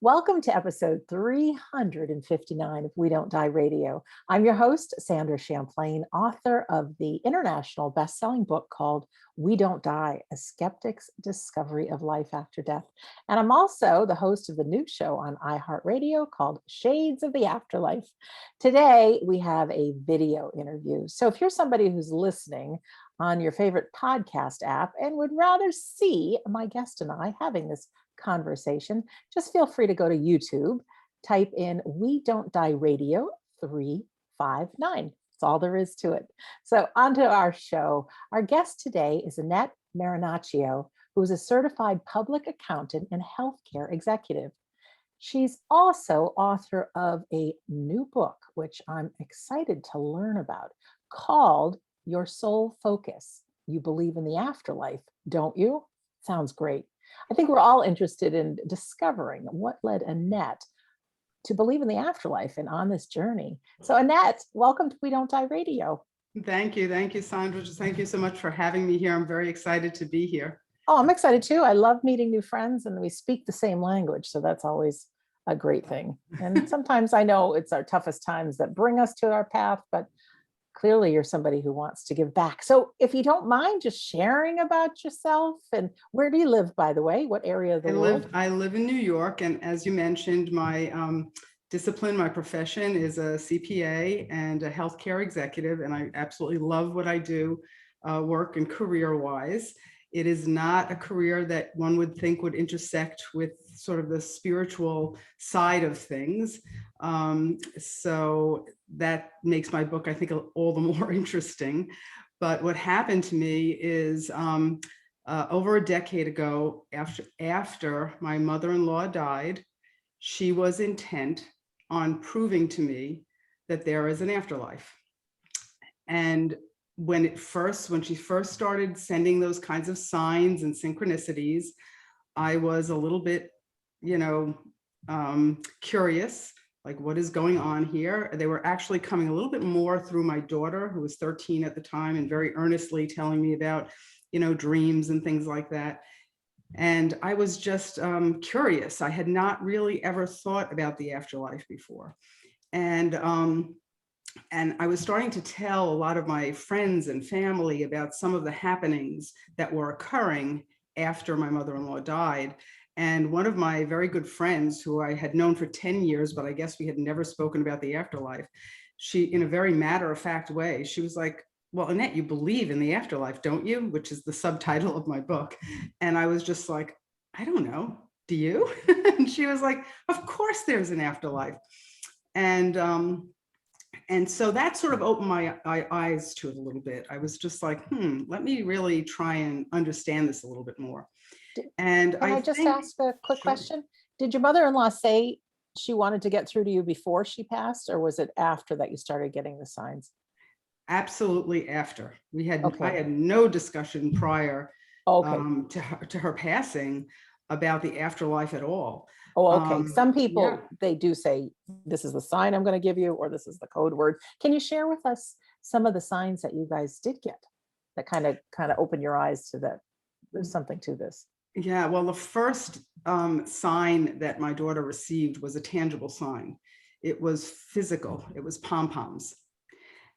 Welcome to episode 359 of We Don't Die Radio. I'm your host, Sandra Champlain, author of the international best-selling book called We Don't Die, A Skeptic's Discovery of Life After Death. And I'm also the host of the new show on iHeartRadio called Shades of the Afterlife. Today, we have a video interview. So if you're somebody who's listening on your favorite podcast app and would rather see my guest and I having this conversation, just feel free to go to YouTube, type in We Don't Die Radio 359. That's all there is to it. So on to our show. Our guest today is Annette Marinaccio, who is a certified public accountant and healthcare executive. She's also author of a new book, which I'm excited to learn about, called Your Soul Focus. You believe in the afterlife, don't you? Sounds great. I think we're all interested in discovering what led Annette to believe in the afterlife and on this journey. So Annette, welcome to We Don't Die Radio. Thank you, Sandra. Thank you so much for having me here. I'm very excited to be here. Oh, I'm excited too. I love meeting new friends and we speak the same language, so that's always a great thing. And sometimes I know it's our toughest times that bring us to our path, but clearly you're somebody who wants to give back. So if you don't mind just sharing about yourself, and where do you live, by the way? What area of the world? I live in New York, and as you mentioned, my discipline, my profession is a CPA and a healthcare executive, and I absolutely love what I do, work and career-wise. It is not a career that one would think would intersect with sort of the spiritual side of things. So that makes my book, I think, all the more interesting. But what happened to me is over a decade ago, after my mother-in-law died, she was intent on proving to me that there is an afterlife. And when she first started sending those kinds of signs and synchronicities, I was a little bit, curious, like what is going on here? They were actually coming a little bit more through my daughter, who was 13 at the time, and very earnestly telling me about, dreams and things like that. And I was just curious. I had not really ever thought about the afterlife before. And I was starting to tell a lot of my friends and family about some of the happenings that were occurring after my mother-in-law died. And one of my very good friends, who I had known for 10 years, but I guess we had never spoken about the afterlife, she, in a very matter-of-fact way, she was like, well, Annette, you believe in the afterlife, don't you? Which is the subtitle of my book. And I was just like, I don't know, do you? And she was like, of course there's an afterlife. And so that sort of opened my eyes to it a little bit. I was just like, let me really try and understand this a little bit more. And Can I just ask a quick question? Did your mother-in-law say she wanted to get through to you before she passed, or was it after that you started getting the signs? Absolutely after. Okay. I had no discussion prior Okay. to her passing about the afterlife at all. Oh, okay. Some people, yeah. They do say, this is the sign I'm going to give you, or this is the code word. Can you share with us some of the signs that you guys did get that kind of open your eyes to that there's something to this? Yeah, well, the first sign that my daughter received was a tangible sign. It was physical. It was pom-poms.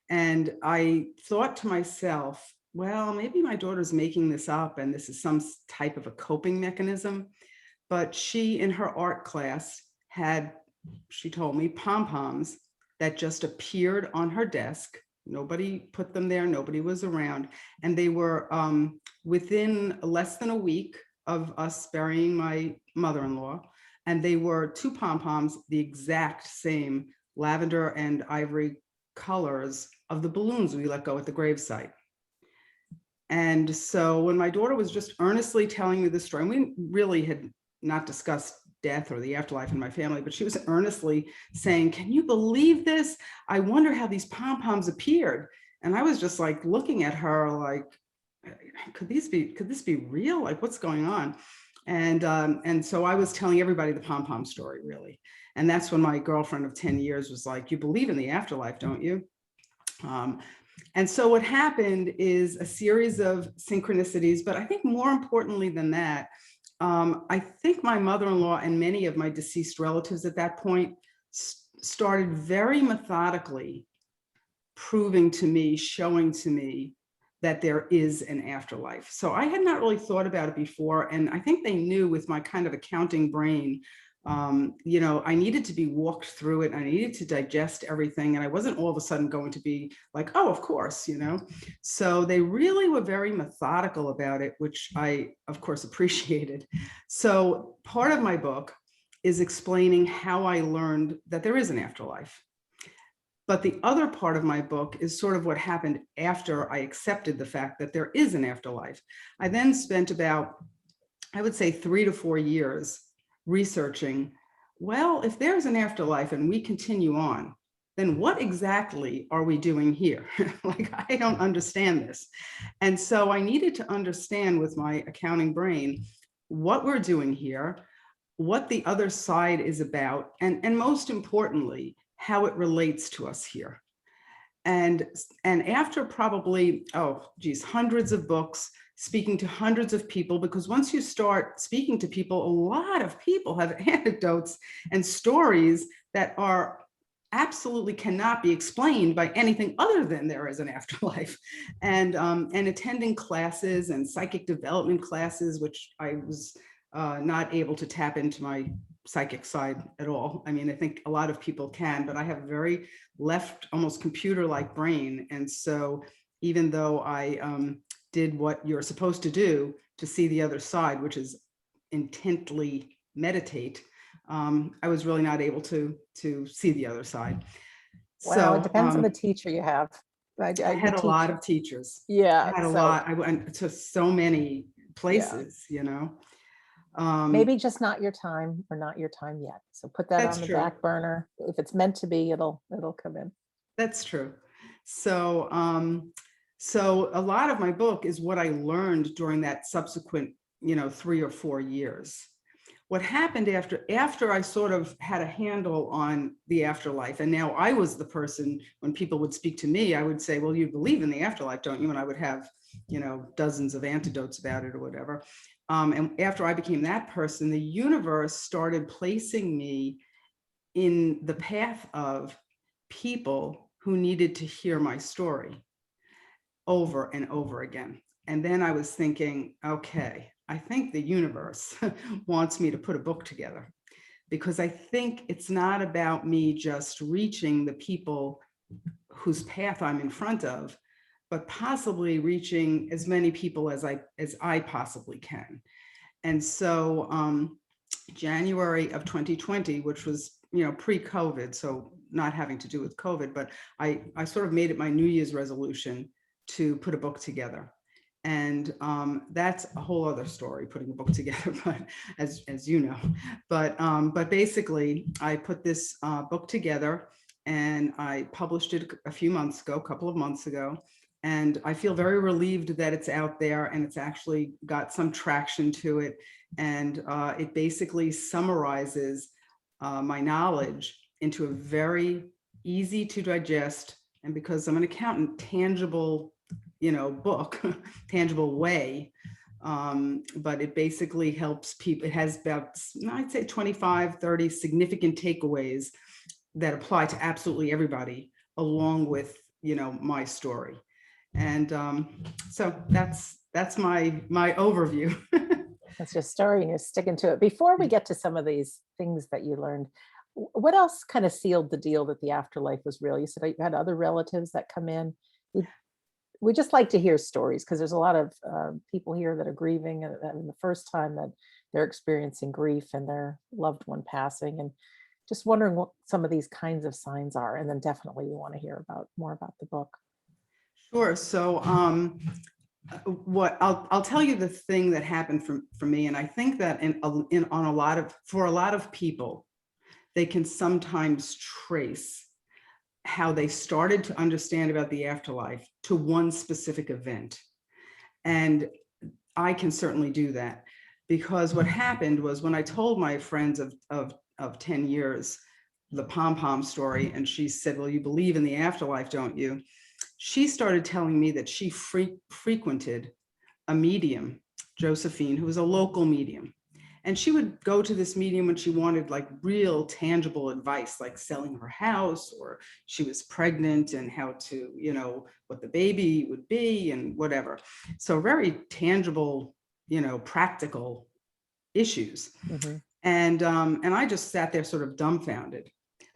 And I thought to myself, well, maybe my daughter's making this up and this is some type of a coping mechanism. But she, in her art class, she told me, pom-poms that just appeared on her desk. Nobody put them there. Nobody was around. And they were within less than a week of us burying my mother-in-law. And they were two pom-poms, the exact same lavender and ivory colors of the balloons we let go at the gravesite. And so when my daughter was just earnestly telling me this story, and we really had not discussed death or the afterlife in my family, but she was earnestly saying, can you believe this? I wonder how these pom-poms appeared. And I was just like looking at her like, could this be real? Like, what's going on? And so I was telling everybody the pom-pom story, really. And that's when my girlfriend of 10 years was like, you believe in the afterlife, don't you? And so what happened is a series of synchronicities, but I think more importantly than that, I think my mother-in-law and many of my deceased relatives at that point started very methodically proving to me, showing to me that there is an afterlife. So I had not really thought about it before. And I think they knew with my kind of accounting brain, you know, I needed to be walked through it. I needed to digest everything. And I wasn't all of a sudden going to be like, oh, of course, you know. So they really were very methodical about it, which I, of course, appreciated. So part of my book is explaining how I learned that there is an afterlife. But the other part of my book is sort of what happened after I accepted the fact that there is an afterlife. I then spent about, I would say, 3 to 4 years researching, well, if there's an afterlife and we continue on, then what exactly are we doing here? Like, I don't understand this. And so I needed to understand with my accounting brain what we're doing here, what the other side is about, and most importantly, how it relates to us here. And after probably, oh geez, hundreds of books, speaking to hundreds of people, because once you start speaking to people, a lot of people have anecdotes and stories that are absolutely cannot be explained by anything other than there is an afterlife. And attending classes and psychic development classes, which I was not able to tap into my psychic side at all. I mean, I think a lot of people can, but I have a very left, almost computer-like brain. And so even though I did what you're supposed to do to see the other side, which is intently meditate, I was really not able to see the other side. Well, it So depends on the teacher you have. I had a lot of teachers. Yeah. I had a lot. I went to so many places, you know. Maybe just not your time or not your time yet. So put that That's on the true. back burner. If it's meant to be, it'll come in. That's true. So, so a lot of my book is what I learned during that subsequent, you know, 3 or 4 years. What happened after I sort of had a handle on the afterlife, and now I was the person, when people would speak to me, I would say, well, you believe in the afterlife, don't you? And I would have, you know, dozens of anecdotes about it or whatever. And after I became that person, the universe started placing me in the path of people who needed to hear my story over and over again. And then I was thinking, okay, I think the universe wants me to put a book together, because I think it's not about me just reaching the people whose path I'm in front of, but possibly reaching as many people as I possibly can. And so January of 2020, which was, you know, pre-COVID, so not having to do with COVID, but I sort of made it my New Year's resolution to put a book together. And that's a whole other story, putting a book together, but as you know, but basically I put this book together and I published it a couple of months ago. And I feel very relieved that it's out there and it's actually got some traction to it. And it basically summarizes my knowledge into a very easy to digest, and because I'm an accountant, tangible, you know, book, tangible way. But it basically helps people. It has about, I'd say 25, 30 significant takeaways that apply to absolutely everybody, along with, you know, my story. And so that's my overview. That's your story and you're sticking to it. Before we get to some of these things that you learned, what else kind of sealed the deal that the afterlife was real? You said you had other relatives that come in. We just like to hear stories, because there's a lot of people here that are grieving and the first time that they're experiencing grief and their loved one passing, and just wondering what some of these kinds of signs are. And then definitely we want to hear more about the book. Sure. So what I'll tell you the thing that happened for me, and I think that for a lot of people, they can sometimes trace how they started to understand about the afterlife to one specific event. And I can certainly do that, because what happened was when I told my friends of 10 years, the pom-pom story, and she said, well, you believe in the afterlife, don't you? She started telling me that she frequented a medium, Josephine, who was a local medium. And she would go to this medium when she wanted like real tangible advice, like selling her house, or she was pregnant and how to, you know, what the baby would be and whatever. So very tangible, you know, practical issues. Mhm. And I just sat there sort of dumbfounded.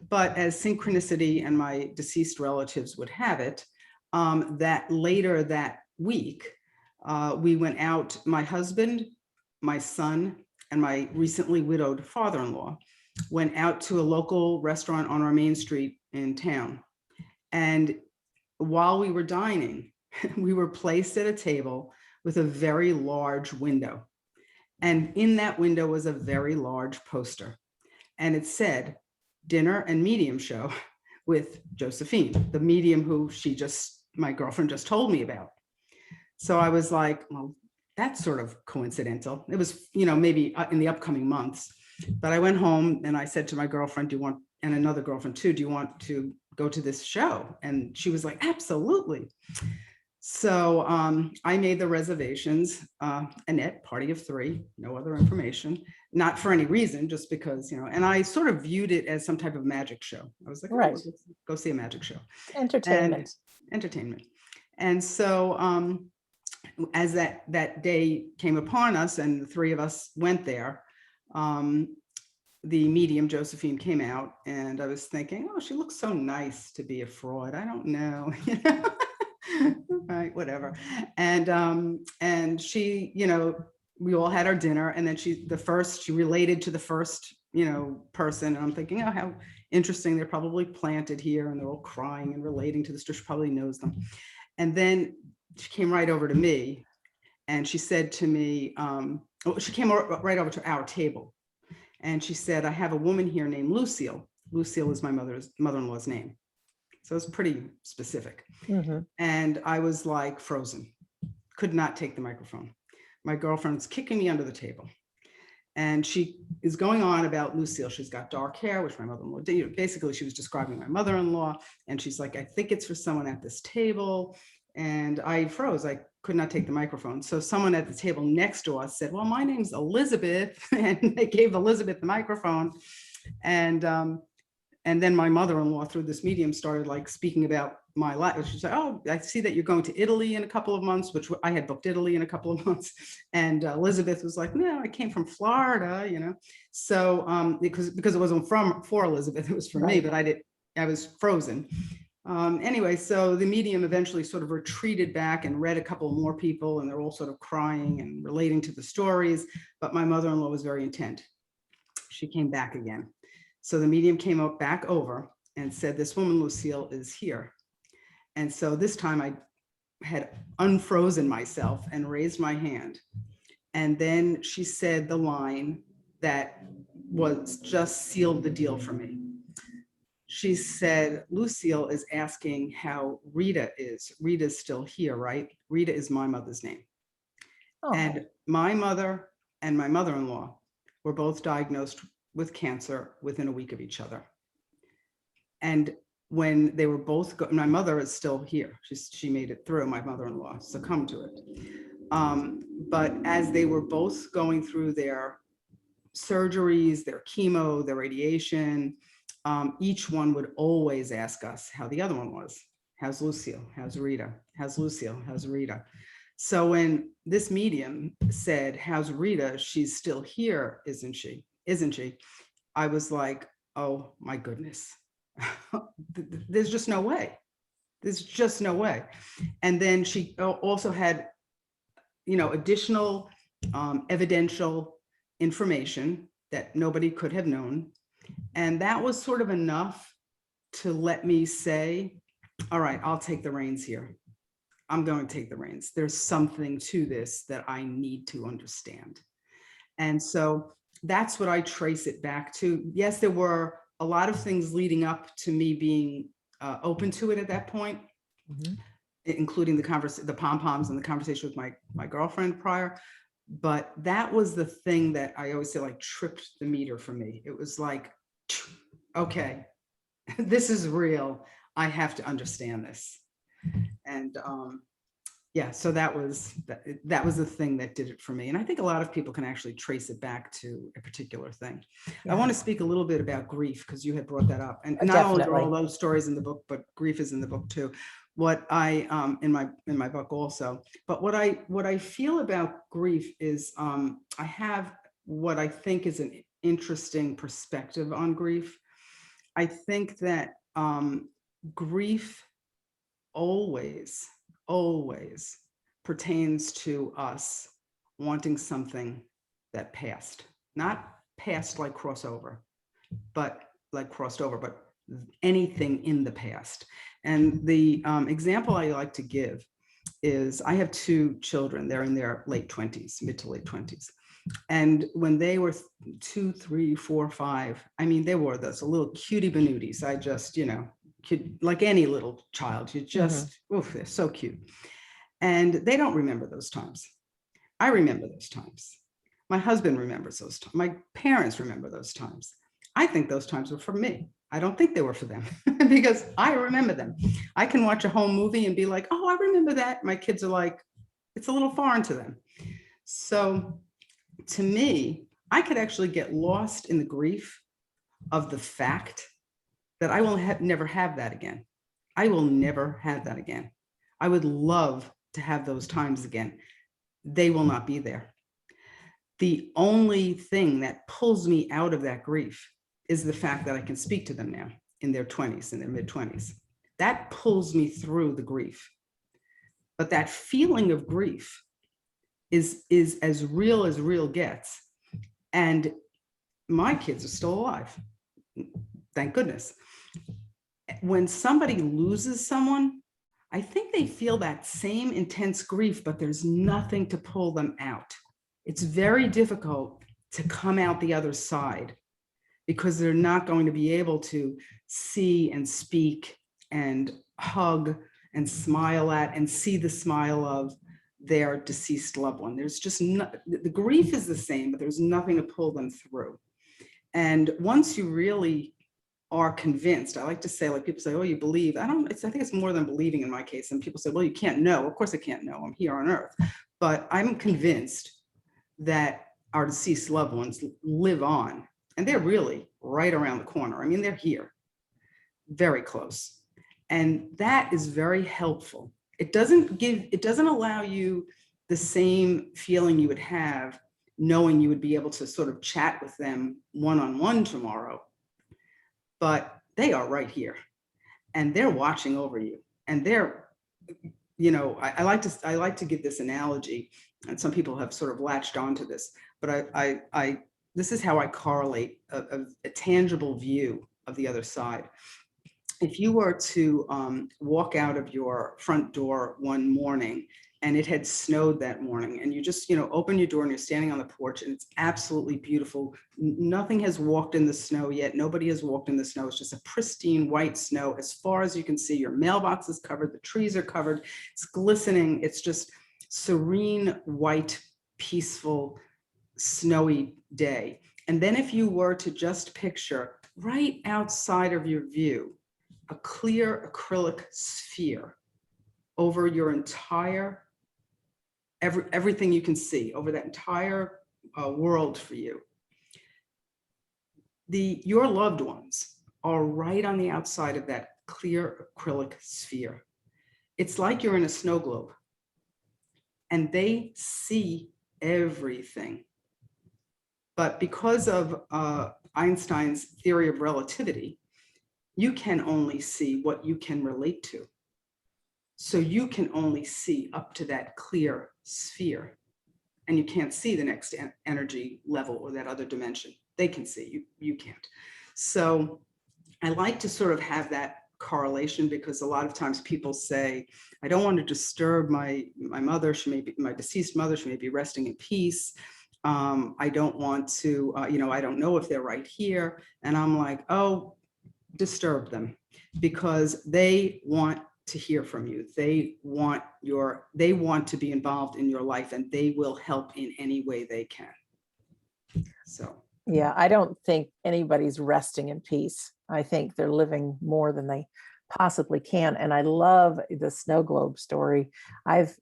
But as synchronicity and my deceased relatives would have it, that later that week, we went out, my husband, my son, and my recently widowed father-in-law went out to a local restaurant on our main street in town. And while we were dining, we were placed at a table with a very large window. And in that window was a very large poster. And it said, "Dinner and Medium Show with Josephine," the medium who my girlfriend just told me about. So I was like, well, that's sort of coincidental. It was, you know, maybe in the upcoming months. But I went home and I said to my girlfriend, "Do you want," and another girlfriend too, "do you want to go to this show?" And she was like, "Absolutely." So I made the reservations. Annette, party of three, no other information, not for any reason, just because, you know, and I sort of viewed it as some type of magic show. I was like, oh, Right. let's go see a magic show. Entertainment. And entertainment. And so as that day came upon us and the three of us went there, the medium Josephine came out, and I was thinking, oh, she looks so nice to be a fraud. I don't know, you know. Right, whatever. And she, you know, we all had our dinner, and then she related to the first, you know, person. And I'm thinking, oh, how interesting. They're probably planted here and they're all crying and relating to this. She probably knows them. And then she came right over to me and she said to me, she came right over to our table. And she said, "I have a woman here named Lucille." Lucille is my mother-in-law's name. So it's pretty specific. Mhm. And I was like frozen, could not take the microphone. My girlfriend's kicking me under the table. And she is going on about Lucille. She's got dark hair, which my mother-in-law did. Basically, she was describing my mother-in-law. And she's like, "I think it's for someone at this table." And I froze. I could not take the microphone. So someone at the table next to us said, "Well, my name's Elizabeth." And they gave Elizabeth the microphone. And then my mother-in-law, through this medium, started like speaking about my life. She said, "Oh, I see that you're going to Italy in a couple of months," which I had booked Italy in a couple of months. And Elizabeth was like, "No, I came from Florida," you know. So because it wasn't for Elizabeth, it was for me, but I was frozen. Anyway, so the medium eventually sort of retreated back and read a couple more people, and they're all sort of crying and relating to the stories. But my mother-in-law was very intent. She came back again. So the medium came back over and said, "This woman, Lucille, is here." And so this time I had unfrozen myself and raised my hand. And then she said the line that was just sealed the deal for me. She said, "Lucille is asking how Rita is. Rita's still here, right? Rita is my mother's name." Oh. And my mother and my mother-in-law were both diagnosed with cancer within a week of each other. And when they were both, my mother is still here. She made it through. My mother-in-law succumbed to it. But as they were both going through their surgeries, their chemo, their radiation, each one would always ask us how the other one was. "How's Lucille? How's Rita? How's Lucille? How's Rita?" So when this medium said, "How's Rita? She's still here, isn't she? Isn't she?" I was like, oh my goodness. There's just no way. There's just no way. And then she also had, you know, additional evidential information that nobody could have known. And that was sort of enough to let me say, all right, I'll take the reins here. I'm going to take the reins. There's something to this that I need to understand. And so that's what I trace it back to. Yes, there were a lot of things leading up to me being open to it at that point, including the pom-poms and the conversation with my girlfriend prior. But that was the thing that I always say like tripped the meter for me. It was like, okay, this is real. I have to understand this. And Yeah, so that was the thing that did it for me. And I think a lot of people can actually trace it back to a particular thing. I want to speak a little bit about grief because you had brought that up. And not only are all those stories in the book, but grief is in the book too. What I in my book also. But what I feel about grief is I have what I think is an interesting perspective on grief. I think that grief always pertains to us wanting something that passed, not past like crossover, but like crossed over, but anything in the past. And the example I like to give is I have two children. They're in their late 20s, mid to late 20s. And when they were 2, 3, 4, 5, I mean, they were those little cutie bonooties. I just, like any little child, you just, oof, they're so cute. And they don't remember those times. I remember those times. My husband remembers those times. My parents remember those times. I think those times were for me. I don't think they were for them because I remember them. I can watch a home movie and be like, oh, I remember that. My kids are like, it's a little foreign to them. So to me, I could actually get lost in the grief of the fact that I will never have that again. I will never have that again. I would love to have those times again. They will not be there. The only thing that pulls me out of that grief is the fact that I can speak to them now in their 20s, in their mid 20s. That pulls me through the grief. But that feeling of grief is as real gets. And my kids are still alive. Thank goodness. When somebody loses someone, I think they feel that same intense grief, but there's nothing to pull them out. It's very difficult to come out the other side because they're not going to be able to see and speak and hug and smile at and see the smile of their deceased loved one. There's just the grief is the same, but there's nothing to pull them through. And once you really are convinced, I like to say, like people say, oh, you believe. I think it's more than believing in my case. And people say, well, you can't know. Of course I can't know. I'm here on earth. But I'm convinced that our deceased loved ones live on, and they're really right around the corner. I mean, they're here, very close. And that is very helpful. It doesn't allow you the same feeling you would have knowing you would be able to sort of chat with them one-on-one tomorrow, but they are right here and they're watching over you. And they're, I like to give this analogy, and some people have sort of latched onto this, but this is how I correlate a tangible view of the other side. If you were to walk out of your front door one morning and it had snowed that morning, and you just, open your door and you're standing on the porch and it's absolutely beautiful. Nothing has walked in the snow yet. Nobody has walked in the snow. It's just a pristine white snow. As far as you can see, your mailbox is covered. The trees are covered. It's glistening. It's just serene, white, peaceful, snowy day. And then if you were to just picture right outside of your view, a clear acrylic sphere over your entire, everything you can see, over that entire world for you. Your loved ones are right on the outside of that clear acrylic sphere. It's like you're in a snow globe and they see everything. But because of Einstein's theory of relativity, you can only see what you can relate to. So you can only see up to that clear sphere, and you can't see the next energy level or that other dimension. They can see, you can't. So I like to sort of have that correlation, because a lot of times people say, I don't want to disturb my mother. She may be my deceased mother. She may be resting in peace. I don't want to, I don't know if they're right here. And I'm like, oh, disturb them, because they want to hear from you. They want to be involved in your life, and they will help in any way they can. So yeah, I don't think anybody's resting in peace. I think they're living more than they possibly can. And I love the snow globe story. I've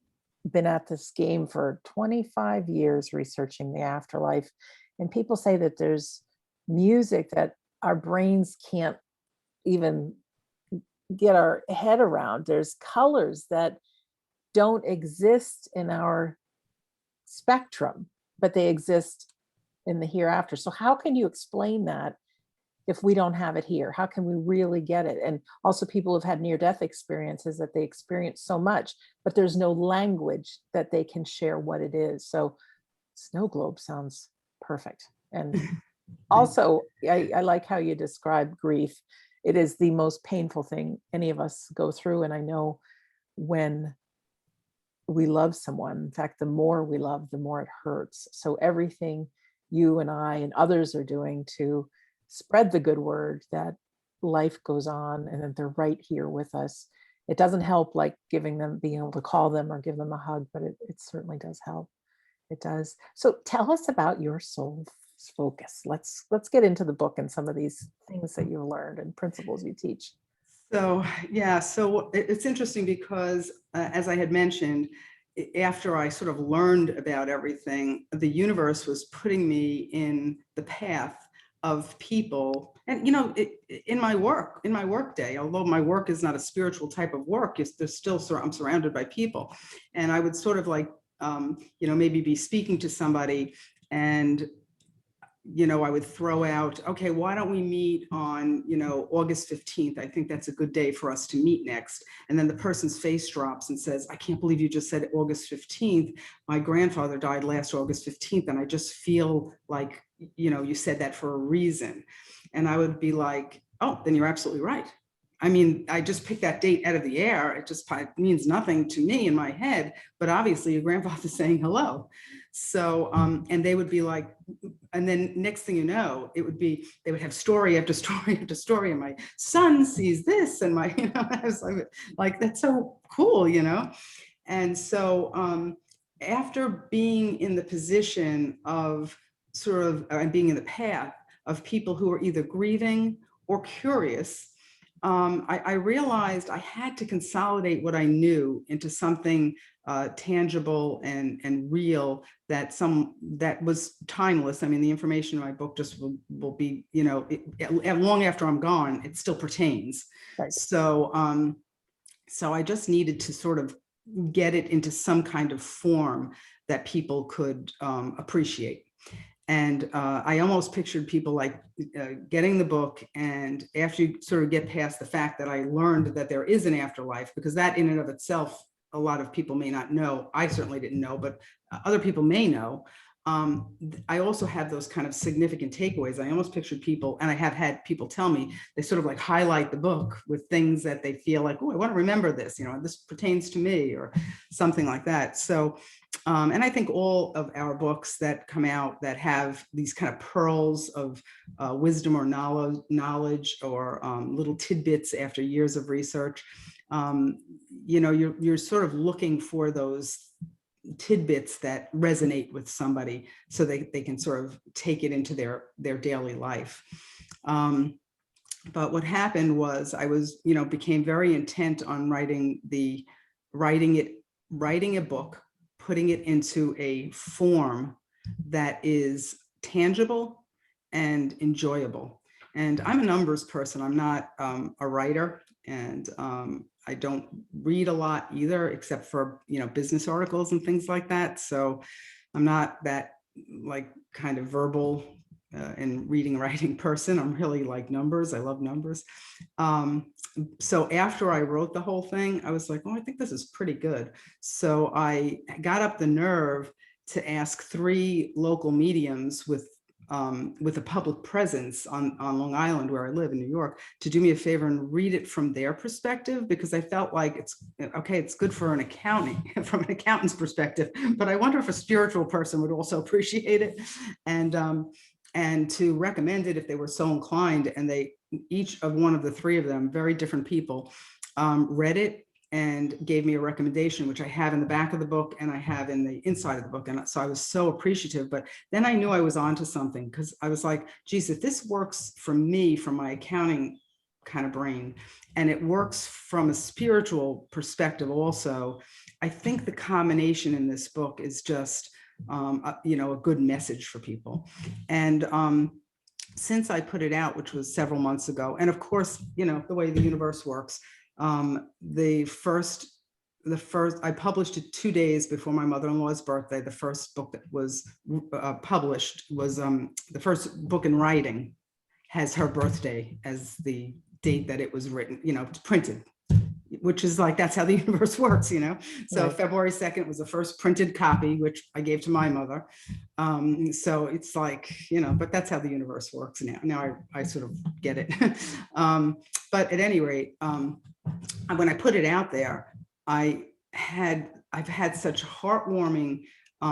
been at this game for 25 years researching the afterlife. And people say that there's music that our brains can't even get our head around. There's colors that don't exist in our spectrum, but they exist in the hereafter. So, how can you explain that if we don't have it here? How can we really get it? And also, people have had near death experiences that they experience so much, but there's no language that they can share what it is. So, snow globe sounds perfect. And also, I like how you describe grief. It is the most painful thing any of us go through. And I know when we love someone, in fact, the more we love, the more it hurts. So everything you and I and others are doing to spread the good word that life goes on and that they're right here with us. It doesn't help like giving them, being able to call them or give them a hug, but it certainly does help. It does. So tell us about your soul focus. Let's get into the book and some of these things that you learned and principles you teach. So, yeah, so it's interesting because as I had mentioned, after I sort of learned about everything, the universe was putting me in the path of people. And, in my work day, although my work is not a spiritual type of work, there's still, I'm surrounded by people. And I would sort of like, maybe be speaking to somebody and I would throw out, okay, why don't we meet on, August 15th? I think that's a good day for us to meet next. And then the person's face drops and says, I can't believe you just said August 15th. My grandfather died last August 15th. And I just feel like, you said that for a reason. And I would be like, oh, then you're absolutely right. I mean, I just picked that date out of the air. It just means nothing to me in my head, but obviously your grandfather's saying hello. So, and they would be like, and then next thing you know, it would be, they would have story after story after story. And my son sees this and my, I was like, that's so cool, And so after being in the position of sort of being in the path of people who are either grieving or curious, I realized I had to consolidate what I knew into something tangible and real that was timeless. I mean, the information in my book just will be, long after I'm gone, it still pertains. Right. So, so I just needed to sort of get it into some kind of form that people could appreciate. And I almost pictured people like getting the book, and after you sort of get past the fact that I learned that there is an afterlife, because that in and of itself, a lot of people may not know. I certainly didn't know, but other people may know. I also had those kind of significant takeaways. I almost pictured people, and I have had people tell me, they sort of like highlight the book with things that they feel like, oh, I want to remember this, this pertains to me or something like that. So, and I think all of our books that come out that have these kind of pearls of wisdom or knowledge or little tidbits after years of research, you're sort of looking for those tidbits that resonate with somebody so they can sort of take it into their daily life. But what happened was I was, became very intent on writing a book, putting it into a form that is tangible and enjoyable. And I'm a numbers person. I'm not a writer, and I don't read a lot either, except for, business articles and things like that. So I'm not that like kind of verbal and reading and writing person. I'm really like numbers. I love numbers. So after I wrote the whole thing, I was like, oh, I think this is pretty good. So I got up the nerve to ask 3 local mediums with a public presence on Long Island, where I live in New York, to do me a favor and read it from their perspective, because I felt like it's good for an accounting, from an accountant's perspective, but I wonder if a spiritual person would also appreciate it, and to recommend it if they were so inclined. And they, each of one of the 3 of them, very different people, read it and gave me a recommendation, which I have in the back of the book and I have in the inside of the book. And so I was so appreciative, but then I knew I was onto something, because I was like, geez, if this works for me, from my accounting kind of brain. And it works from a spiritual perspective also. I think the combination in this book is just, a good message for people. And since I put it out, which was several months ago, and of course, the way the universe works, the first, I published it 2 days before my mother-in-law's birthday. The first book that was published was the first book in writing has her birthday as the date that it was written, printed, which is like, that's how the universe works, So Right. February 2nd was the first printed copy, which I gave to my mother. So it's like, but that's how the universe works now. Now I sort of get it. But at any rate, when I put it out there, I've had such heartwarming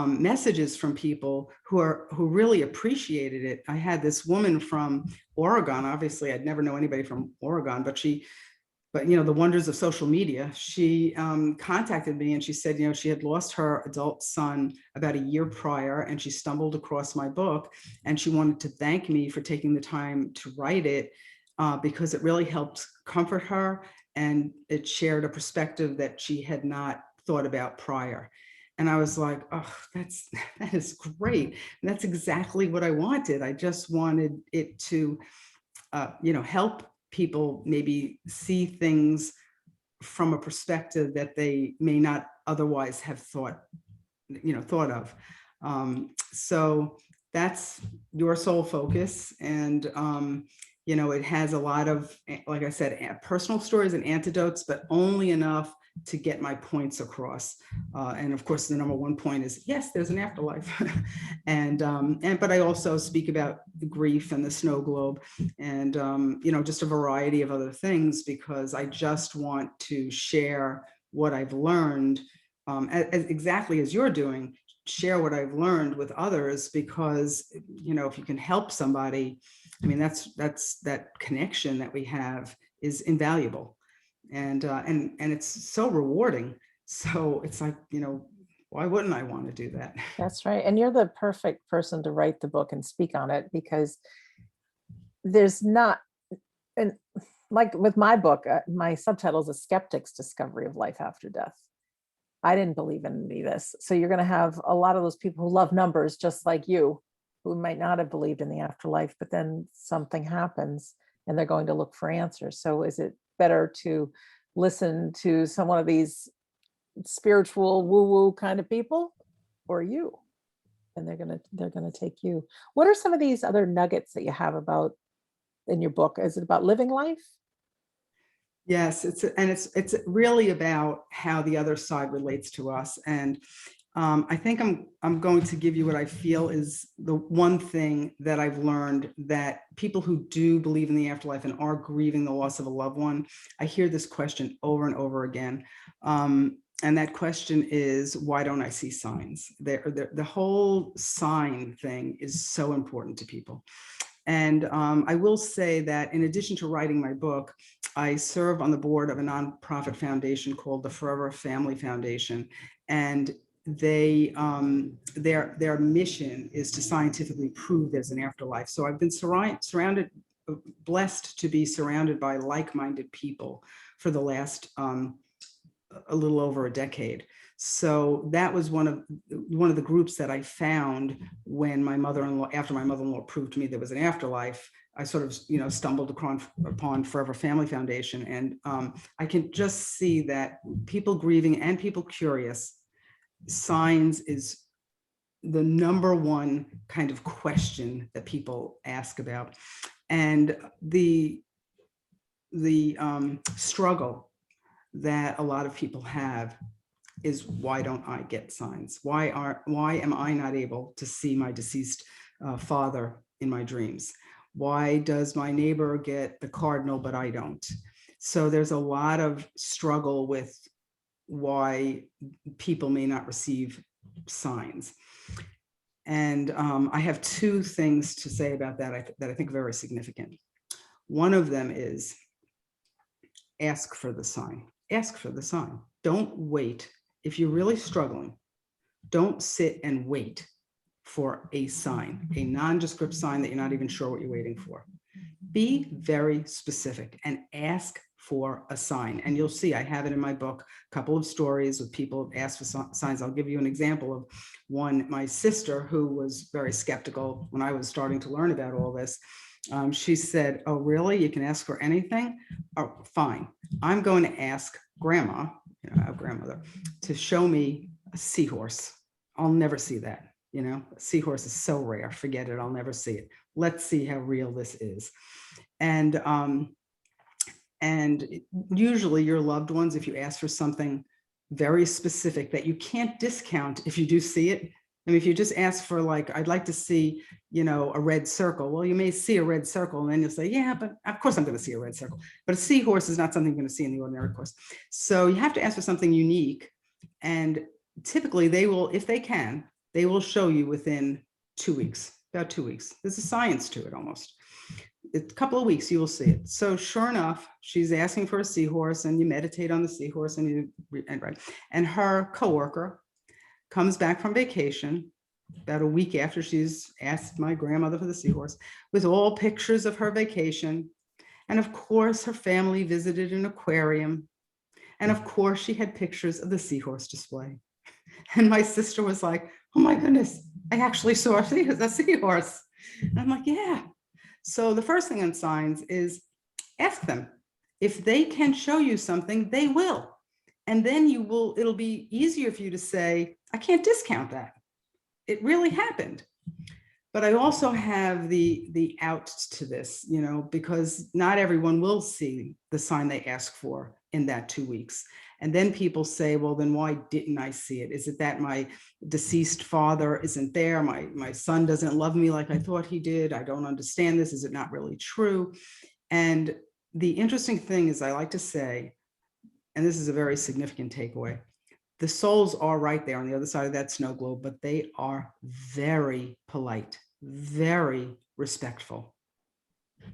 messages from people who really appreciated it. I had this woman from Oregon. Obviously, I'd never know anybody from Oregon, but the wonders of social media. She contacted me and she said, she had lost her adult son about a year prior, and she stumbled across my book, and she wanted to thank me for taking the time to write it because it really helped comfort her, and it shared a perspective that she had not thought about prior. And I was like, oh, that is great. And that's exactly what I wanted. I just wanted it to, help people maybe see things from a perspective that they may not otherwise have thought of. So that's your sole focus. And, it has a lot of, like I said, personal stories and anecdotes, but only enough to get my points across. And of course, the number one point is, yes, there's an afterlife. But I also speak about the grief and the snow globe and, just a variety of other things, because I just want to share what I've learned, exactly as you're doing, share what I've learned with others, because, if you can help somebody, that's that connection that we have is invaluable. And it's so rewarding. So it's like, why wouldn't I want to do that? That's right. And you're the perfect person to write the book and speak on it, because there's not, and like with my book, my subtitle is A Skeptic's Discovery of Life After Death. I didn't believe in any of this. So you're going to have a lot of those people who love numbers, just like you, who might not have believed in the afterlife, but then something happens and they're going to look for answers. So is it better to listen to one of these spiritual woo-woo kind of people, or you? And they're gonna take you. What are some of these other nuggets that you have about in your book? Is it about living life? Yes, it's really about how the other side relates to us. And I think I'm going to give you what I feel is the one thing that I've learned, that people who do believe in the afterlife and are grieving the loss of a loved one, I hear this question over and over again. And that question is, why don't I see signs? The whole sign thing is so important to people. And I will say that in addition to writing my book, I serve on the board of a nonprofit foundation called the Forever Family Foundation. And their mission is to scientifically prove there's an afterlife. So I've been blessed to be surrounded by like-minded people for the last a little over a decade. So that was one of the groups that I found when after my mother-in-law proved to me there was an afterlife. I sort of, stumbled upon Forever Family Foundation. And I can just see that people grieving and people curious, signs is the number one kind of question that people ask about. And the struggle that a lot of people have is, why don't I get signs? Why am I not able to see my deceased father in my dreams? Why does my neighbor get the cardinal, but I don't? So there's a lot of struggle with why people may not receive signs. And I have two things to say about that that I think are very significant. One of them is, ask for the sign. Ask for the sign. Don't wait. If you're really struggling, don't sit and wait for a sign, a nondescript sign that you're not even sure what you're waiting for. Be very specific and ask for a sign. And you'll see, I have it in my book, a couple of stories with people ask for signs. I'll give you an example of one. My sister, who was very skeptical when I was starting to learn about all this, she said, "Oh, really? You can ask for anything? Oh, fine. I'm going to ask grandma, our grandmother, to show me a seahorse. I'll never see that. A seahorse is so rare. Forget it. I'll never see it. Let's see how real this is." And usually your loved ones, if you ask for something very specific that you can't discount if you do see it. I mean, if you just ask for, like, I'd like to see, a red circle. Well, you may see a red circle and then you'll say, yeah, but of course I'm going to see a red circle. But a seahorse is not something you're going to see in the ordinary course. So you have to ask for something unique. And typically they will, if they can, they will show you within 2 weeks, about 2 weeks. There's a science to it almost. A couple of weeks, you will see it. So sure enough, she's asking for a seahorse, and you meditate on the seahorse, and her coworker comes back from vacation about a week after she's asked my grandmother for the seahorse, with all pictures of her vacation. And of course, her family visited an aquarium. And of course, she had pictures of the seahorse display. And my sister was like, "Oh my goodness, I actually saw a seahorse." And I'm like, yeah. So the first thing on signs is ask them. If they can show you something, they will. And then it'll be easier for you to say, I can't discount that. It really happened. But I also have the outs to this, because not everyone will see the sign they ask for in that 2 weeks. And then people say, well, then why didn't I see it? Is it that my deceased father isn't there? My son doesn't love me like I thought he did. I don't understand this. Is it not really true? And the interesting thing is, I like to say, and this is a very significant takeaway, the souls are right there on the other side of that snow globe, but they are very polite, very respectful,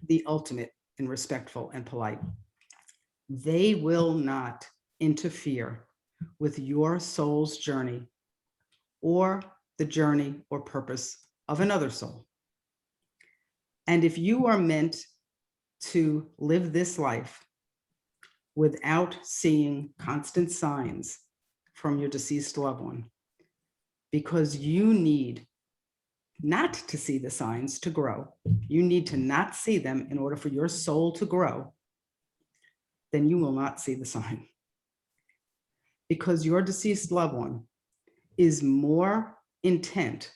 the ultimate in respectful and polite. They will not interfere with your soul's journey or the journey or purpose of another soul. And if you are meant to live this life without seeing constant signs from your deceased loved one, because you need not to see the signs to grow, you need to not see them in order for your soul to grow, then you will not see the sign. Because your deceased loved one is more intent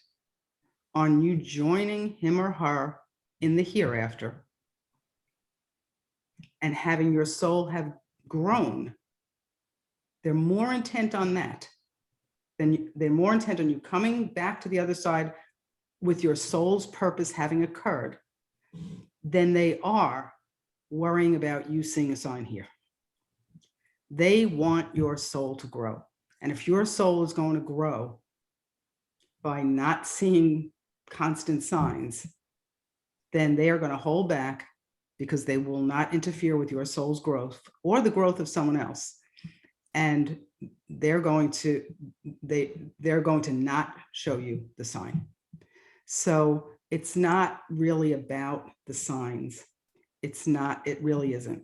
on you joining him or her in the hereafter and having your soul have grown. They're more intent on that than they're more intent on you coming back to the other side with your soul's purpose having occurred than they are worrying about you seeing a sign here. They want your soul to grow. And if your soul is going to grow by not seeing constant signs, then they are going to hold back, because they will not interfere with your soul's growth or the growth of someone else. And they're going to not show you the sign. So it's not really about the signs. It really isn't.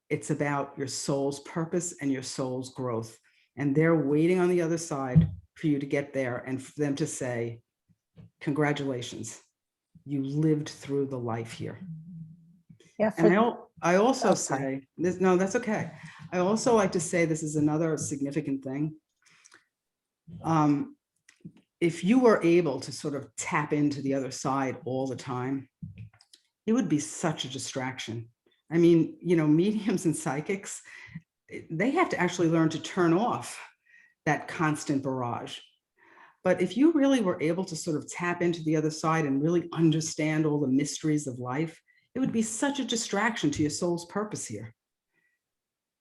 It's about your soul's purpose and your soul's growth. And they're waiting on the other side for you to get there and for them to say, congratulations, you lived through the life here. Yeah. And I also say this, no, that's okay. I also like to say, this is another significant thing. If you were able to sort of tap into the other side all the time, it would be such a distraction. I mean, mediums and psychics, they have to actually learn to turn off that constant barrage. But if you really were able to sort of tap into the other side and really understand all the mysteries of life, it would be such a distraction to your soul's purpose here.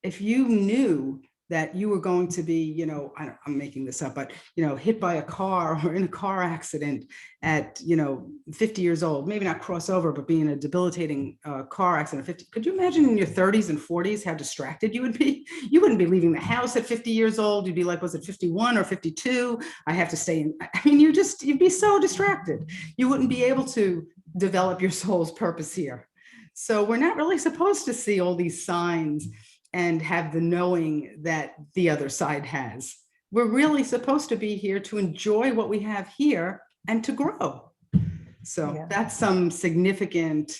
If you knew that you were going to be, I'm making this up, but, hit by a car or in a car accident at, 50 years old, maybe not cross over, but be in a debilitating car accident at 50. Could you imagine in your 30s and 40s how distracted you would be? You wouldn't be leaving the house at 50 years old. You'd be like, was it 51 or 52? I have to stay in. I mean, you'd be so distracted. You wouldn't be able to develop your soul's purpose here. So we're not really supposed to see all these signs and have the knowing that the other side has. We're really supposed to be here to enjoy what we have here and to grow. So Yeah. that's some significant,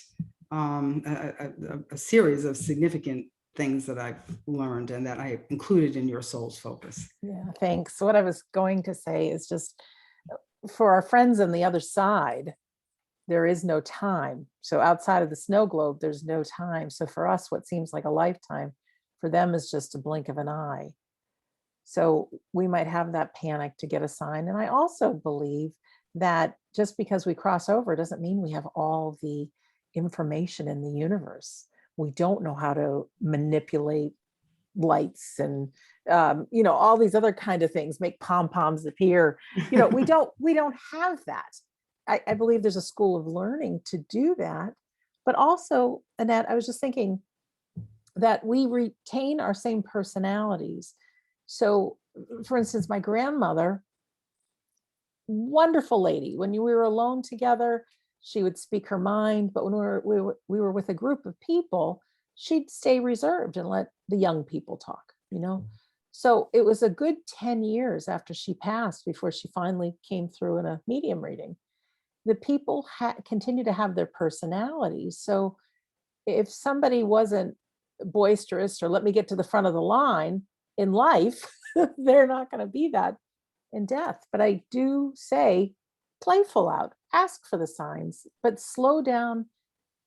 a series of significant things that I've learned and that I included in your soul's focus. Yeah, thanks. What I was going to say is just for our friends on the other side, there is no time. So outside of the snow globe, there's no time. So for us, what seems like a lifetime, for them is just a blink of an eye. So we might have that panic to get a sign. And I also believe that just because we cross over doesn't mean we have all the information in the universe. We don't know how to manipulate lights and all these other kind of things, make pom poms appear. We don't have that. I believe there's a school of learning to do that. But also, Annette, I was just thinking that we retain our same personalities. So, for instance, my grandmother, wonderful lady. When we were alone together, she would speak her mind. But when we were with a group of people, she'd stay reserved and let the young people talk. So it was a good 10 years after she passed before she finally came through in a medium reading. The people continue to have their personalities. So if somebody wasn't boisterous or let me get to the front of the line in life, they're not going to be that in death. But I do say, playful out, ask for the signs, but slow down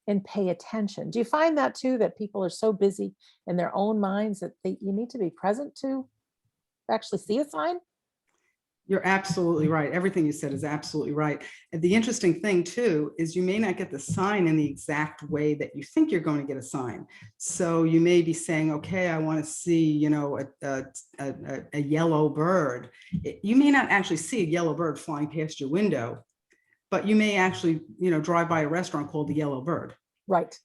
and pay attention. Do you find that too, that people are so busy in their own minds that you need to be present to actually see a sign? You're absolutely right. Everything you said is absolutely right. And the interesting thing too is you may not get the sign in the exact way that you think you're going to get a sign. So you may be saying, okay, I want to see, a yellow bird. You may not actually see a yellow bird flying past your window, but you may actually, drive by a restaurant called the Yellow Bird. Right.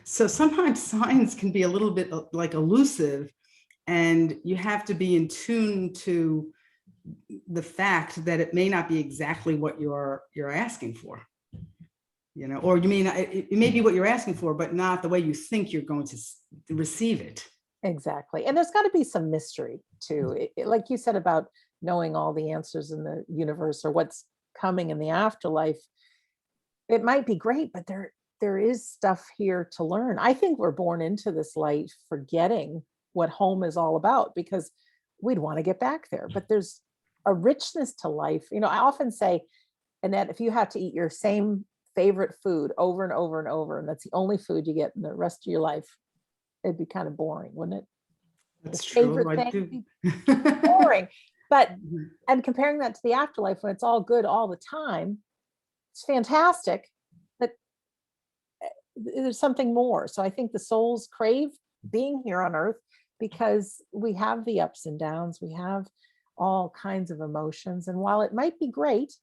So sometimes signs can be a little bit like elusive, and you have to be in tune to the fact that it may not be exactly what you're asking for, or you may not, it may be what you're asking for, but not the way you think you're going to receive it. Exactly. And there's got to be some mystery too. Like you said about knowing all the answers in the universe or what's coming in the afterlife. It might be great, but there is stuff here to learn. I think we're born into this life forgetting what home is all about because we'd want to get back there. But there's a richness to life. I often say, Annette, if you have to eat your same favorite food over and over and over, and that's the only food you get in the rest of your life, it'd be kind of boring, wouldn't it? That's Your true. favorite I thing do. boring. But and comparing that to the afterlife when it's all good all the time, it's fantastic. But there's something more. So I think the souls crave being here on earth because we have the ups and downs, we have all kinds of emotions. And while it might be great,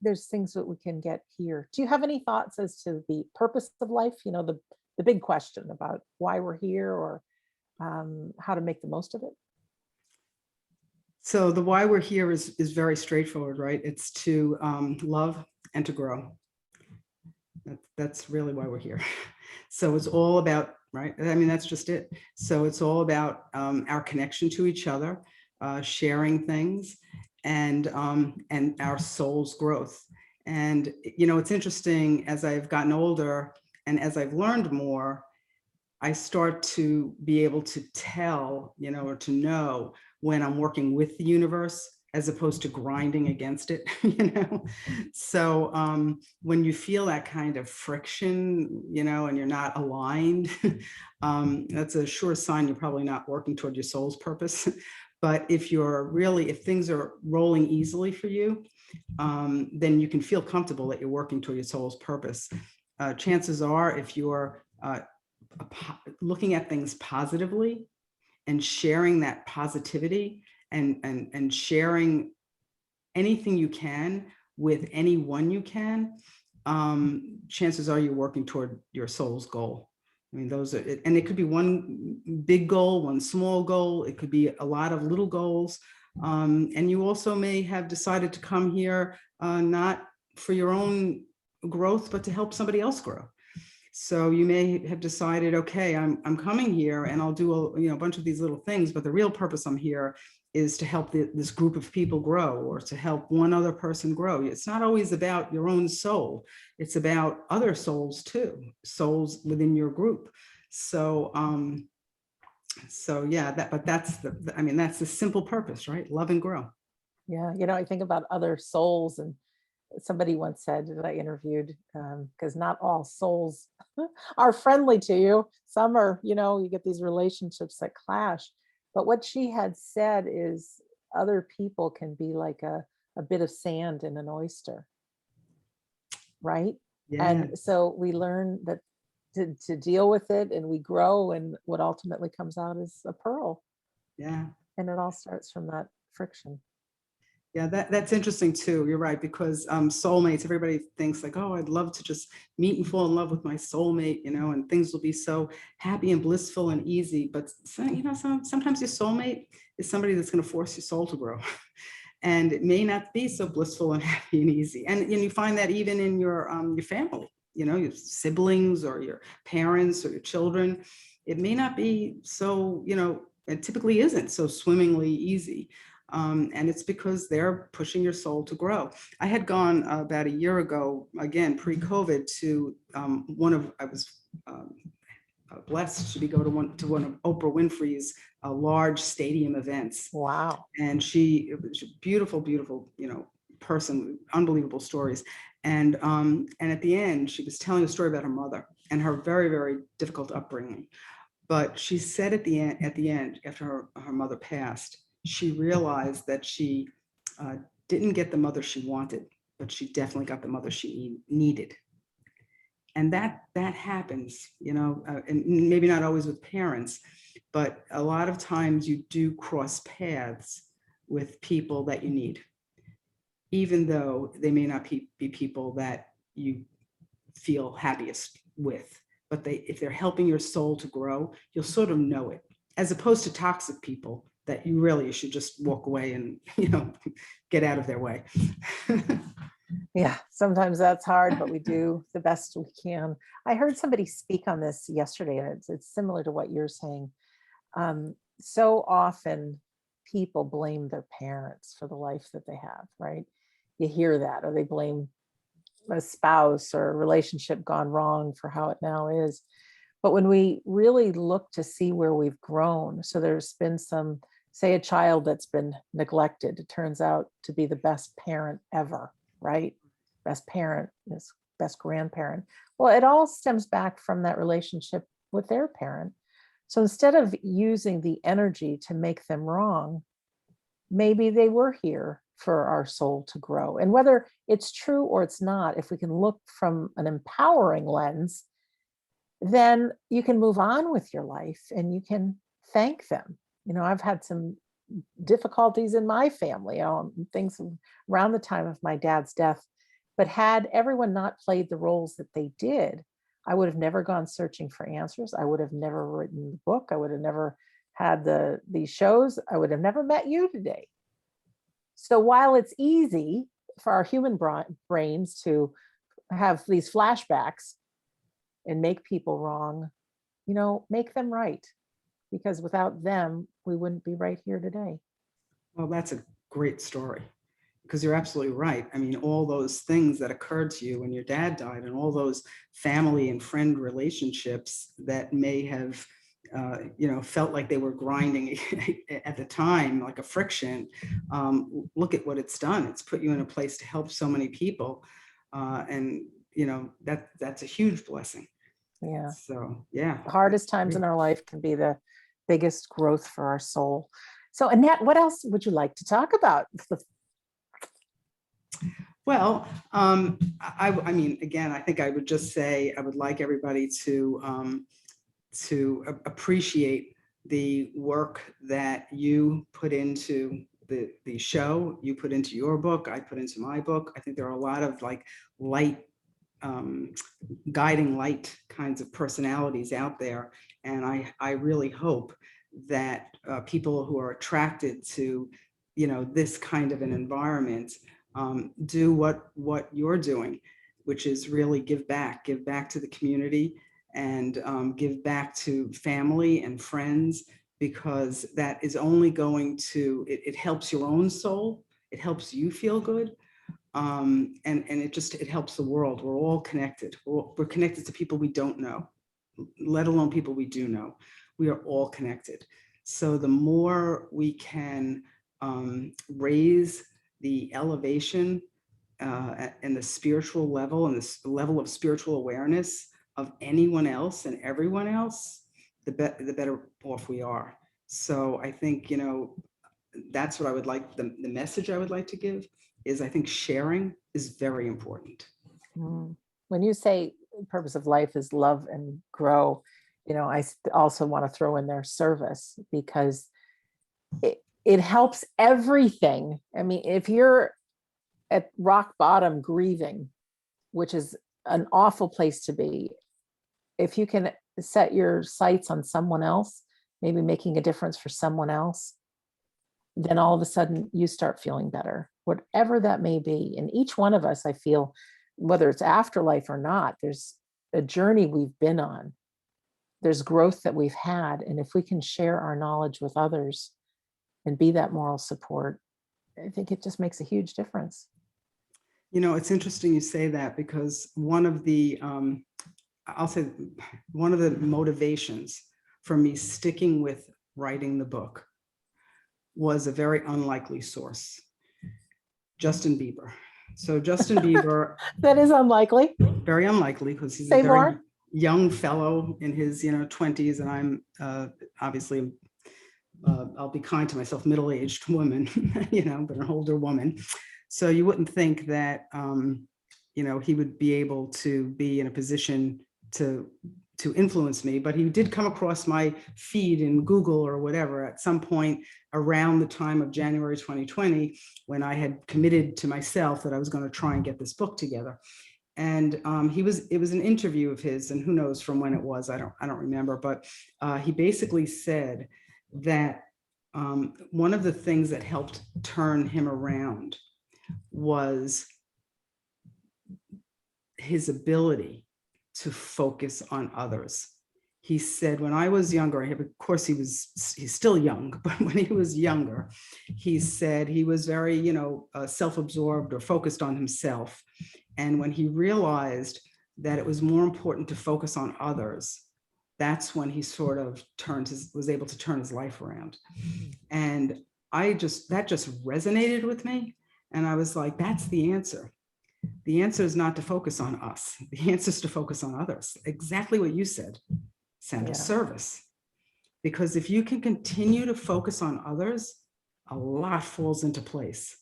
there's things that we can get here. Do you have any thoughts as to the purpose of life? The big question about why we're here or how to make the most of it? So the why we're here is very straightforward, right? It's to love and to grow. That's really why we're here. So it's all about, right? I mean, that's just it. So it's all about our connection to each other, sharing things, and our soul's growth. And it's interesting, as I've gotten older and as I've learned more, I start to be able to tell, or to know when I'm working with the universe as opposed to grinding against it, So when you feel that kind of friction, and you're not aligned, that's a sure sign you're probably not working toward your soul's purpose. But if things are rolling easily for you, then you can feel comfortable that you're working toward your soul's purpose. Chances are, if you're looking at things positively and sharing that positivity and sharing anything you can with anyone you can, chances are you're working toward your soul's goal. I mean, and it could be one big goal, one small goal. It could be a lot of little goals. And you also may have decided to come here not for your own growth, but to help somebody else grow. So you may have decided, okay, I'm coming here and I'll do a bunch of these little things, but the real purpose I'm here is to help this group of people grow, or to help one other person grow. It's not always about your own soul. It's about other souls too, souls within your group. So, yeah, but that's that's the simple purpose, right? Love and grow. Yeah, I think about other souls, and somebody once said that I interviewed, because not all souls are friendly to you. Some are, you get these relationships that clash. But what she had said is other people can be like a bit of sand in an oyster, right? Yeah, And so we learn that to deal with it, and we grow, and what ultimately comes out is a pearl. yeah. And it all starts from that friction. Yeah, that's interesting too. You're right, because soulmates, everybody thinks like, oh, I'd love to just meet and fall in love with my soulmate, and things will be so happy and blissful and easy. But sometimes your soulmate is somebody that's going to force your soul to grow. And it may not be so blissful and happy and easy. And you find that even in your family, your siblings or your parents or your children. It may not be so, it typically isn't so swimmingly easy. And it's because they're pushing your soul to grow. I had gone about a year ago, again, pre-COVID, to I was blessed to go to one of Oprah Winfrey's large stadium events. Wow. And it was a beautiful, beautiful, person, unbelievable stories. And at the end, she was telling a story about her mother and her very, very difficult upbringing. But she said at the end, after her mother passed, she realized that she didn't get the mother she wanted, but she definitely got the mother she needed. And that happens, and maybe not always with parents, but a lot of times you do cross paths with people that you need, even though they may not be people that you feel happiest with. But if they're helping your soul to grow, you'll sort of know it, as opposed to toxic people that you really should just walk away and, get out of their way. Yeah, sometimes that's hard, but we do the best we can. I heard somebody speak on this yesterday, and it's similar to what you're saying. So often people blame their parents for the life that they have, right? You hear that, or they blame a spouse or a relationship gone wrong for how it now is. But when we really look to see where we've grown, so there's been some, say, a child that's been neglected, it turns out to be the best parent ever, right? Best parent is best grandparent. Well, it all stems back from that relationship with their parent. So instead of using the energy to make them wrong, maybe they were here for our soul to grow. And whether it's true or it's not, if we can look from an empowering lens, then you can move on with your life and you can thank them. I've had some difficulties in my family, things around the time of my dad's death. But had everyone not played the roles that they did, I would have never gone searching for answers. I would have never written the book. I would have never had these shows. I would have never met you today. So while it's easy for our human brains to have these flashbacks and make people wrong, make them right. Because without them, we wouldn't be right here today. Well, that's a great story, because you're absolutely right. I mean, all those things that occurred to you when your dad died, and all those family and friend relationships that may have, felt like they were grinding at the time, like a friction. Look at what it's done. It's put you in a place to help so many people. And, that's a huge blessing. Yeah. So, yeah. The hardest times in our life can be the biggest growth for our soul. So, Annette, what else would you like to talk about? Well, I mean, again, I think I would just say I would like everybody to appreciate the work that you put into the show, you put into your book, I put into my book. I think there are a lot of like light, guiding light kinds of personalities out there, and I really hope that people who are attracted to this kind of an environment do what you're doing. which is really give back to the community, and give back to family and friends, because that is only going to, it helps your own soul. It helps you feel good. And it helps the world. We're all connected. We're connected to people we don't know, let alone people we do know. We are all connected. So the more we can raise the elevation and the spiritual level and the level of spiritual awareness of anyone else and everyone else, the better off we are. So I think, that's what I would like, the message I would like to give is, I think sharing is very important. When you say purpose of life is love and grow, I also want to throw in there service, because it helps everything. I mean, if you're at rock bottom grieving, which is an awful place to be, if you can set your sights on someone else, maybe making a difference for someone else, then all of a sudden you start feeling better, whatever that may be. And each one of us, I feel, whether it's afterlife or not, there's a journey we've been on. There's growth that we've had. And if we can share our knowledge with others and be that moral support, I think it just makes a huge difference. It's interesting you say that, because one of the, I'll say one of the motivations for me sticking with writing the book was a very unlikely source, Justin Bieber. So Justin Bieber. That is unlikely. Very unlikely, because he's Say a very more. young fellow in his 20s, and I'm obviously, I'll be kind to myself, middle-aged woman, but an older woman. So you wouldn't think that he would be able to be in a position to influence me, but he did come across my feed in Google or whatever at some point around the time of January 2020, when I had committed to myself that I was going to try and get this book together. And it was an interview of his, and who knows from when it was, I don't remember, but he basically said that one of the things that helped turn him around was his ability to focus on others. He said, when I was younger, of course he's still young, but when he was younger, he said he was very, self-absorbed or focused on himself. And when he realized that it was more important to focus on others, that's when he sort of was able to turn his life around. And that just resonated with me. And I was like, that's the answer. The answer is not to focus on us. The answer is to focus on others. Exactly what you said, Sandra, yeah. Service. Because if you can continue to focus on others, a lot falls into place.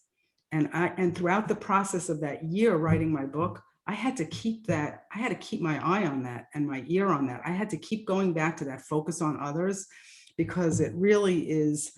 And throughout the process of that year writing my book, I had to keep my eye on that and my ear on that. I had to keep going back to that focus on others, because it really is,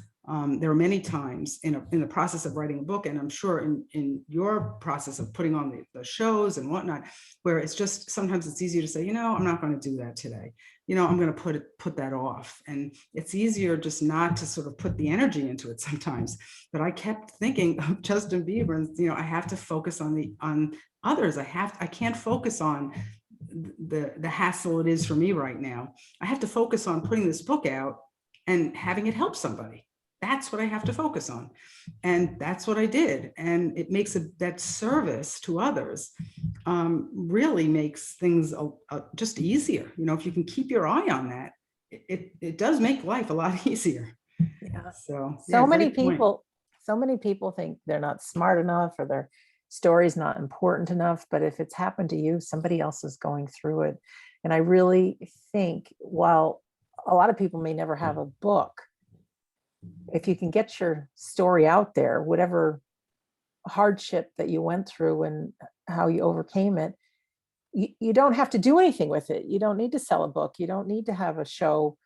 there are many times in the process of writing a book, and I'm sure in your process of putting on the shows and whatnot, where it's just, sometimes it's easier to say, I'm not going to do that today. I'm going to put that off. And it's easier just not to sort of put the energy into it sometimes. But I kept thinking of Justin Bieber, and, I have to focus on others. I can't focus on the hassle it is for me right now. I have to focus on putting this book out and having it help somebody. That's what I have to focus on. And that's what I did. And it makes that service to others really makes things just easier. If you can keep your eye on that, it does make life a lot easier. Yeah. So many people think they're not smart enough, or their story's not important enough. But if it's happened to you, somebody else is going through it. And I really think, while a lot of people may never have a book, if you can get your story out there, whatever hardship that you went through and how you overcame it, you don't have to do anything with it. You don't need to sell a book. You don't need to have a show.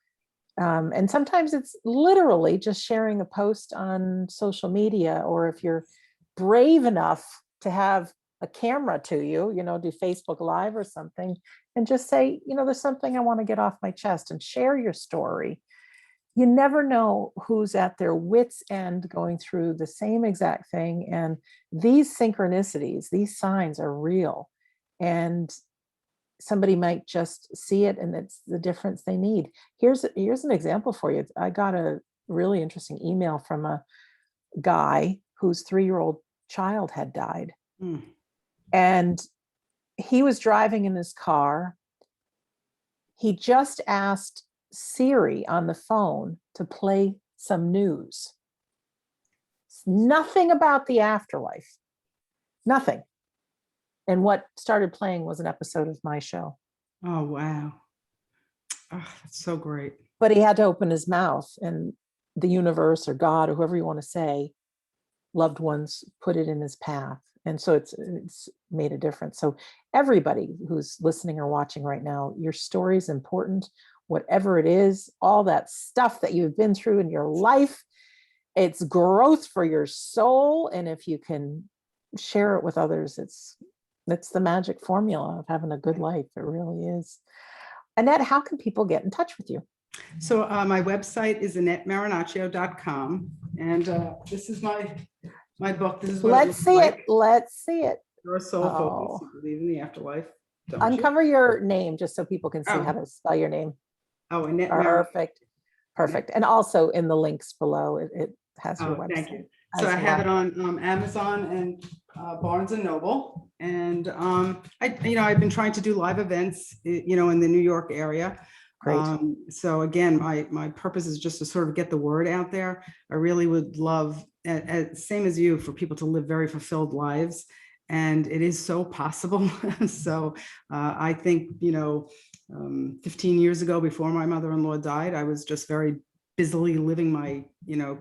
And sometimes it's literally just sharing a post on social media, or if you're brave enough to have a camera to you, do Facebook Live or something, and just say, there's something I want to get off my chest, and share your story. You never know who's at their wits' end going through the same exact thing. And these synchronicities, these signs are real. and somebody might just see it and it's the difference they need. Here's an example for you. I got a really interesting email from a guy whose 3-year-old child had died. Mm. And he was driving in his car. He just asked Siri on the phone to play some news. Nothing about the afterlife. Nothing. And what started playing was an episode of my show. Oh, wow. Oh, that's so great. But he had to open his mouth, and the universe or God or whoever you want to say, loved ones put it in his path. And so it's made a difference. So everybody who's listening or watching right now, your story is important, whatever it is, all that stuff that you've been through in your life, it's growth for your soul. And if you can share it with others, it's the magic formula of having a good life. It really is. Annette, how can people get in touch with you? So my website is AnnetteMarinaccio.com. And this is my book. This is what Let's see it. Let's see it. Your soul focus. You believe in the afterlife. Uncover your name just so people can see how to spell your name. Oh, Annette. Perfect. Perfect. And also in the links below, it has your website. Thank you. So I have it on Amazon and Barnes and Noble. And I've been trying to do live events, in the New York area. Great. So again, my purpose is just to sort of get the word out there. I really would love, same as you, for people to live very fulfilled lives. And it is so possible. So I think, 15 years ago, before my mother-in-law died, I was just very busily living my,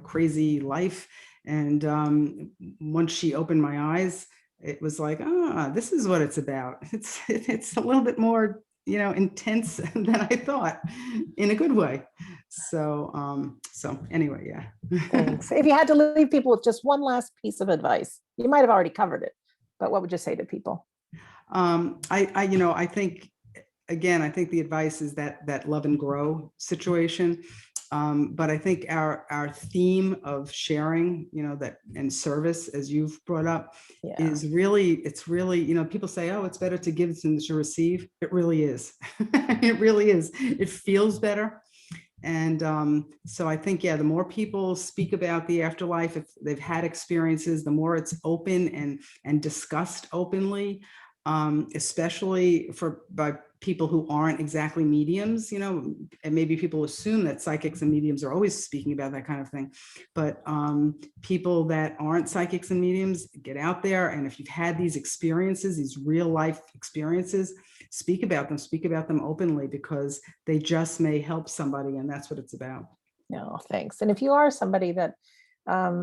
crazy life. And once she opened my eyes, it was like, this is what it's about. It's a little bit more, intense than I thought, in a good way. So anyway, yeah. Thanks. If you had to leave people with just one last piece of advice, you might have already covered it, but what would you say to people? I think, again, I think the advice is that love and grow situation. But I think our theme of sharing, that and service, as you've brought up, is really, people say, oh, it's better to give than to receive. It really is. It really is. It feels better. And so I think, the more people speak about the afterlife, if they've had experiences, the more it's open and discussed openly, especially by people who aren't exactly mediums, and maybe people assume that psychics and mediums are always speaking about that kind of thing. But people that aren't psychics and mediums, get out there. And if you've had these experiences, these real life experiences, speak about them openly, because they just may help somebody. And that's what it's about. No, thanks. And if you are somebody that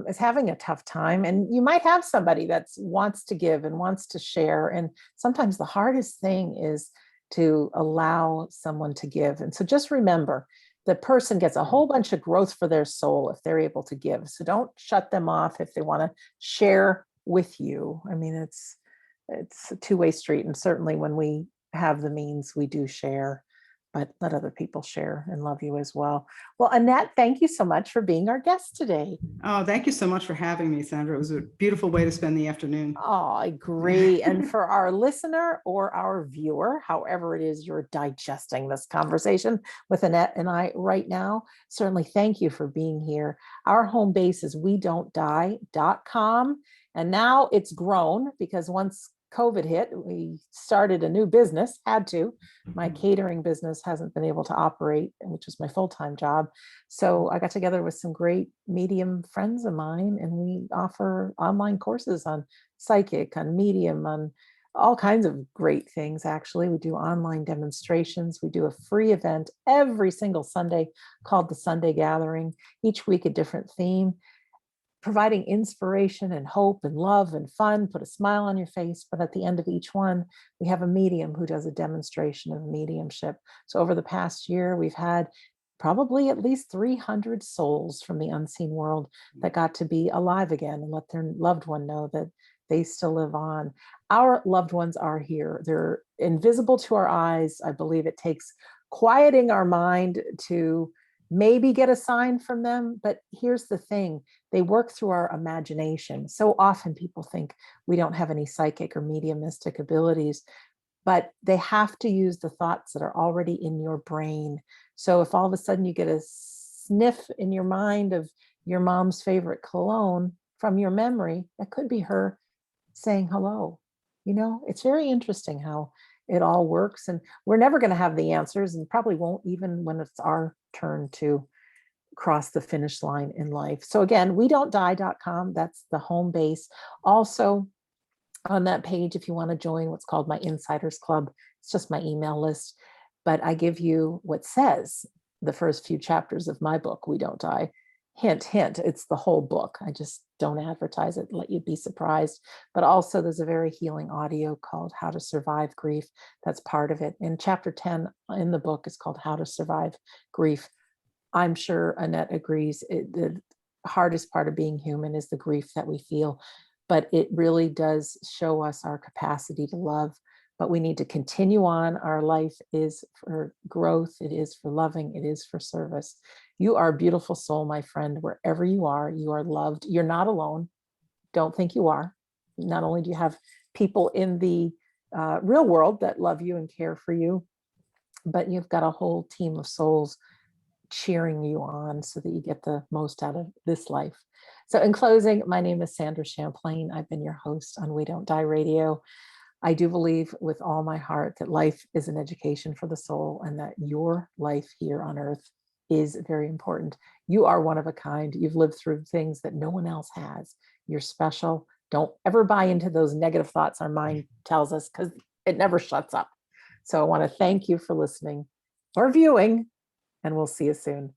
is having a tough time, and you might have somebody that wants to give and wants to share, and sometimes the hardest thing is to allow someone to give. And so just remember, the person gets a whole bunch of growth for their soul if they're able to give. So don't shut them off if they want to share with you. I mean, it's a two-way street. And certainly when we have the means, we do share, but let other people share and love you as well. Well, Annette, thank you so much for being our guest today. Oh, thank you so much for having me, Sandra. It was a beautiful way to spend the afternoon. Oh, I agree. And for our listener or our viewer, however it is you're digesting this conversation with Annette and I right now, certainly thank you for being here. Our home base is WeDon'tDie.com. And now it's grown, because once COVID hit, we started a new business, had to. My catering business hasn't been able to operate, which was my full-time job. So I got together with some great medium friends of mine, and we offer online courses on psychic, on medium, on all kinds of great things. Actually, we do online demonstrations. We do a free event every single Sunday called the Sunday Gathering, each week a different theme, providing inspiration and hope and love and fun, put a smile on your face. But at the end of each one, we have a medium who does a demonstration of mediumship. So over the past year, we've had probably at least 300 souls from the unseen world that got to be alive again and let their loved one know that they still live on. Our loved ones are here. They're invisible to our eyes. I believe it takes quieting our mind to maybe get a sign from them. But here's the thing, they work through our imagination. So often people think we don't have any psychic or mediumistic abilities. but they have to use the thoughts that are already in your brain. So if all of a sudden you get a sniff in your mind of your mom's favorite cologne from your memory, that could be her saying hello. It's very interesting how it all works. And we're never going to have the answers, and probably won't even when it's our turn to cross the finish line in life. So again, we don't die.com. That's the home base. Also, on that page, if you want to join what's called my Insiders Club, it's just my email list. But I give you what says the first few chapters of my book, We Don't Die. Hint, hint, it's the whole book. I just don't advertise it, let you be surprised. But also, there's a very healing audio called How to Survive Grief. That's part of it. And chapter 10 in the book is called How to Survive Grief. I'm sure Annette agrees. The hardest part of being human is the grief that we feel, but it really does show us our capacity to love. But we need to continue on. Our life is for growth. It is for loving. It is for service. You are a beautiful soul, my friend, wherever you are. You are loved. You're not alone. Don't think you are. Not only do you have people in the real world that love you and care for you, but you've got a whole team of souls cheering you on so that you get the most out of this life. So in closing, my name is Sandra Champlain. I've been your host on We Don't Die Radio. I do believe with all my heart that life is an education for the soul, and that your life here on earth is very important. You are one of a kind. You've lived through things that no one else has. You're special. Don't ever buy into those negative thoughts our mind tells us, because it never shuts up. So I want to thank you for listening or viewing, and we'll see you soon.